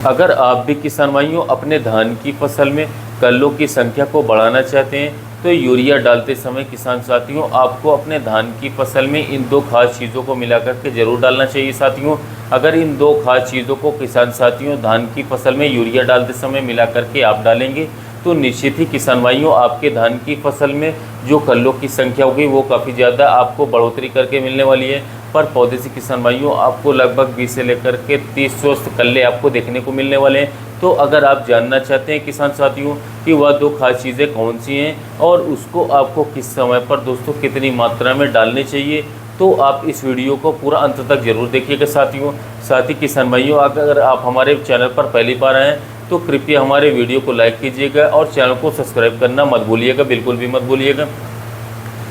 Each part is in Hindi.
अगर आप भी किसान भाइयों अपने धान की फसल में कल्लों की संख्या को बढ़ाना चाहते हैं तो यूरिया डालते समय किसान साथियों आपको अपने धान की फसल में इन दो खास चीज़ों को मिलाकर के ज़रूर डालना चाहिए साथियों। अगर इन दो खास चीज़ों को किसान साथियों धान की फसल में यूरिया डालते समय मिला करके आप डालेंगे तो निश्चित ही किसान भाइयों आपके धान की फसल में जो कल्लों की संख्या होगी वो काफ़ी ज़्यादा आपको बढ़ोतरी करके मिलने वाली है। पर पौधे से किसान भाइयों आपको लगभग 20 से लेकर के 30 स्वस्थ कल्ले आपको देखने को मिलने वाले हैं। तो अगर आप जानना चाहते हैं किसान साथियों कि वह दो खास चीज़ें कौन सी हैं और उसको आपको किस समय पर दोस्तों कितनी मात्रा में डालनी चाहिए, तो आप इस वीडियो को पूरा अंत तक जरूर देखिएगा साथियों। साथ ही किसान भाइयों अगर आप हमारे चैनल पर पहली बार आए हैं तो कृपया हमारे वीडियो को लाइक कीजिएगा और चैनल को सब्सक्राइब करना मत भूलिएगा, बिल्कुल भी मत भूलिएगा।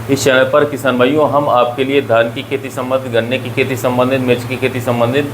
इस चैनल पर किसान भाइयों हम आपके लिए धान की खेती संबंधित, गन्ने की खेती संबंधित, मिर्च की खेती संबंधित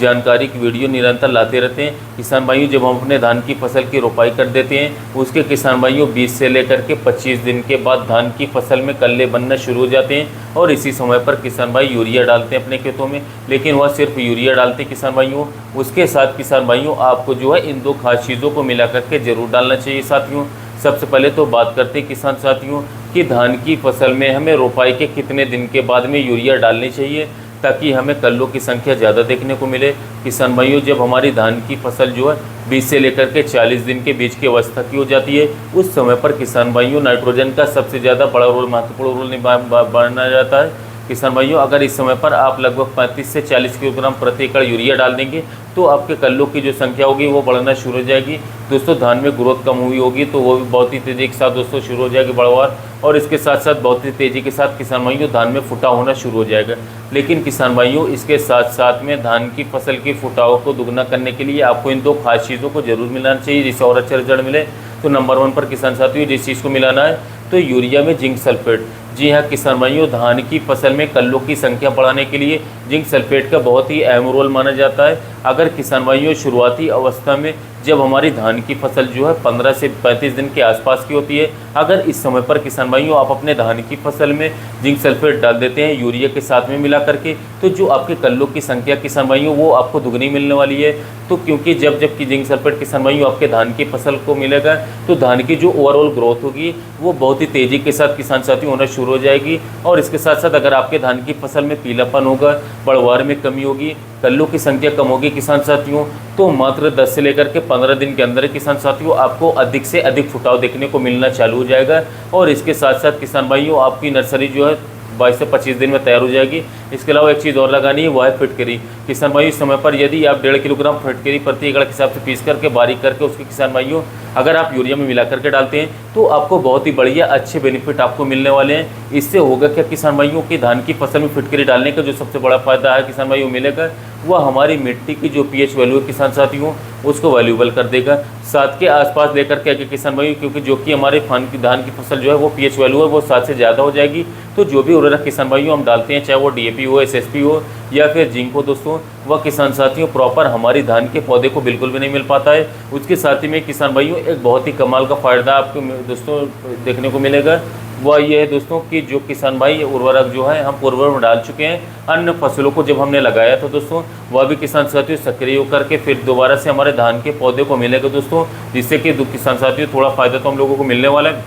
जानकारी की वीडियो निरंतर लाते रहते हैं। किसान भाइयों जब हम अपने धान की फसल की रोपाई कर देते हैं उसके किसान भाइयों 20 से लेकर के 25 दिन के बाद धान की फसल में कल्ले बनना शुरू हो जाते हैं और इसी समय पर किसान भाई यूरिया डालते हैं अपने खेतों में। लेकिन वह सिर्फ यूरिया डालते हैं किसान भाइयों, उसके साथ किसान भाइयों आपको जो है इन दो खास चीज़ों को मिला करके ज़रूर डालना चाहिए साथियों। सबसे पहले तो बात करते हैं किसान साथियों कि धान की फसल में हमें रोपाई के कितने दिन के बाद में यूरिया डालनी चाहिए ताकि हमें कल्लों की संख्या ज़्यादा देखने को मिले। किसान भाइयों जब हमारी धान की फसल जो है 20 से लेकर के 40 दिन के बीच की अवस्था की हो जाती है उस समय पर किसान भाइयों नाइट्रोजन का सबसे ज़्यादा बड़ा रोल, महत्वपूर्ण रोल निभाया जाता है। किसान भाइयों अगर इस समय पर आप लगभग 35 से 40 किलोग्राम प्रति एकड़ यूरिया डाल देंगे तो आपके कल्लों की जो संख्या होगी वो बढ़ना शुरू हो जाएगी। दोस्तों धान में ग्रोथ कम हुई होगी तो वो भी बहुत ही तेज़ी के साथ दोस्तों शुरू हो जाएगी बढ़वार, और इसके साथ साथ बहुत ही तेज़ी के साथ किसान भाइयों धान में फुटाव होना शुरू हो जाएगा। लेकिन किसान भाइयों इसके साथ साथ में धान की फसल की फुटाव को दुगना करने के लिए आपको इन दो खास चीज़ों को जरूर मिलाना चाहिए जिससे और अच्छा रिजल्ट मिले। तो नंबर 1 पर किसान साथियों जिस चीज़ को मिलाना है तो यूरिया में जिंक सल्फेट। जी हाँ किसान भाइयों धान की फसल में कल्लों की संख्या बढ़ाने के लिए जिंक सल्फेट का बहुत ही अहम रोल माना जाता है। अगर किसान भाइयों शुरुआती अवस्था में जब हमारी धान की फसल जो है 15 से 35 दिन के आसपास की होती है, अगर इस समय पर किसान भाइयों आप अपने धान की फसल में जिंक सल्फेट डाल देते हैं यूरिया के साथ में मिला करके तो जो आपके कल्लों की संख्या किसान भाइयों वो आपको दुगनी मिलने वाली है। तो क्योंकि जब जिंक सल्फेट किसान भाइयों आपके धान की फसल को मिलेगा तो धान की जो ओवरऑल ग्रोथ होगी वो बहुत ही तेज़ी के साथ किसान साथियों होना शुरू हो जाएगी। और इसके साथ साथ अगर आपके धान की फसल में पीलापन होगा, बढ़वार में कमी होगी, कल्लों की संख्या कम होगी किसान साथियों, तो मात्र 10 से लेकर के 15 दिन के अंदर किसान साथियों आपको अधिक से अधिक फुटाव देखने को मिलना चालू हो जाएगा। और इसके साथ साथ किसान भाइयों आपकी नर्सरी जो है 22 से 25 दिन में तैयार हो जाएगी। इसके अलावा एक चीज़ और लगानी है, वह है फिटकरी। किसान भाइयों इस समय पर यदि आप 1.5 किलोग्राम फिटकरी प्रति एकड़ के हिसाब से पीस करके बारीक करके उसके किसान भाइयों अगर आप यूरिया में मिला करके डालते हैं तो आपको बहुत ही बढ़िया अच्छे बेनिफिट आपको मिलने वाले हैं। इससे होगा क्या किसान भाइयों की धान की फसल में फिटकरी डालने का जो सबसे बड़ा फायदा है किसान भाइयों मिलेगा वह हमारी मिट्टी की जो पीएच वैल्यू है किसान साथियों उसको वैल्यूएबल कर देगा। 7 के आसपास लेकर के आगे किसान भाइयों क्योंकि जो कि हमारे धान की फसल जो है वो पीएच वैल्यू है वो 7 से ज़्यादा हो जाएगी। तो जो भी उर्वरक किसान भाइयों हम डालते हैं चाहे वो डीएपी हो, एसएसपी हो या फिर जिंक हो दोस्तों, वह किसान साथियों प्रॉपर हमारी धान के पौधे को बिल्कुल भी नहीं मिल पाता है। उसके साथ ही में किसान भाइयों एक बहुत ही कमाल का फ़ायदा आपको दोस्तों देखने को मिलेगा, वह ये है दोस्तों कि जो किसान भाई उर्वरक जो है हम पूर्व में डाल चुके हैं अन्य फसलों को जब हमने लगाया था दोस्तों वह भी किसान साथियों सक्रिय होकर के फिर दोबारा से हमारे धान के पौधे को मिलेगा दोस्तों, जिससे कि किसान साथियों थोड़ा फ़ायदा तो हम लोगों को मिलने वाला है।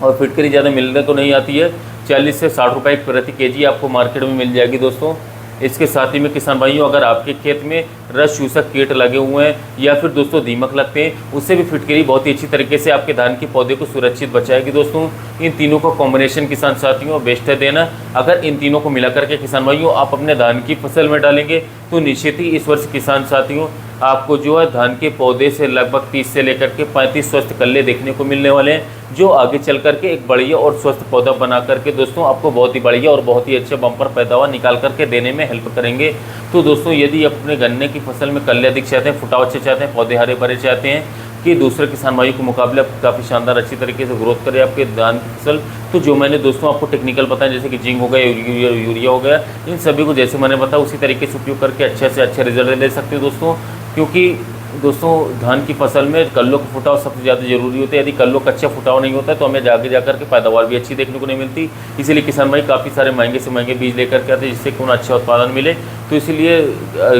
और फिटकरी ज़्यादा मिलने तो नहीं आती है, 40 से 60 रुपये प्रति केजी आपको मार्केट में मिल जाएगी दोस्तों। इसके साथ ही में किसान भाइयों अगर आपके खेत में रस चूसक कीट लगे हुए हैं या फिर दोस्तों दीमक लगते हैं उससे भी फिटकरी बहुत ही अच्छी तरीके से आपके धान के पौधे को सुरक्षित बचाएगी दोस्तों। इन तीनों का कॉम्बिनेशन किसान साथियों बेस्ट है देना। अगर इन तीनों को मिला करके किसान भाइयों आप अपने धान की फसल में डालेंगे तो निश्चित ही इस वर्ष किसान साथियों आपको जो है धान के पौधे से लगभग 30 से लेकर के 35 स्वस्थ कल्ले देखने को मिलने वाले हैं जो आगे चल करके एक बढ़िया और स्वस्थ पौधा बना करके दोस्तों आपको बहुत ही बढ़िया और बहुत ही अच्छे बम्पर पैदावार निकाल करके देने में हेल्प करेंगे। तो दोस्तों यदि अपने गन्ने की फसल में कल्ले अधिक चाहते हैं, फुटाव अच्छे चाहते हैं, पौधे हरे भरे चाहते हैं कि दूसरे किसान भाइयों के मुकाबले काफ़ी शानदार अच्छी तरीके से ग्रोथ करे आपके धान की फसल, तो जो मैंने दोस्तों आपको टेक्निकल बताया जैसे कि जिंक हो गया, यूरिया हो गया, इन सभी को जैसे मैंने बताया उसी तरीके से उपयोग करके अच्छे से अच्छे रिजल्ट ले सकते हैं दोस्तों। क्योंकि दोस्तों धान की फसल में कल्लों का फुटाव सबसे ज़्यादा जरूरी होता है। यदि कल्लों का अच्छा फुटाव नहीं होता है तो हमें आगे जाकर के पैदावार भी अच्छी देखने को नहीं मिलती। इसीलिए किसान भाई काफ़ी सारे महंगे से महंगे बीज लेकर के आते हैं जिससे कि उन्हें अच्छा उत्पादन मिले। तो तो इसलिए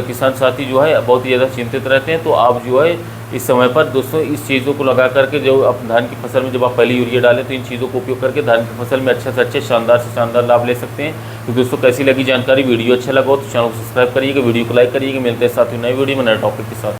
किसान साथी जो है बहुत ही ज़्यादा चिंतित रहते हैं। तो आप जो है इस समय पर दोस्तों इस चीज़ों को लगा करके जो आप धान की फसल में जब आप पहले यूरिया डालें तो इन चीज़ों को उपयोग करके धान की फसल में अच्छे से अच्छे शानदार से शानदार लाभ ले सकते हैं। तो दोस्तों कैसी लगी जानकारी, वीडियो अच्छा लगा हो तो चैनल को सब्सक्राइब करिएगा, वीडियो को लाइक करिएगा। मिलते हैं साथ ही नई वीडियो में नए टॉपिक के साथ।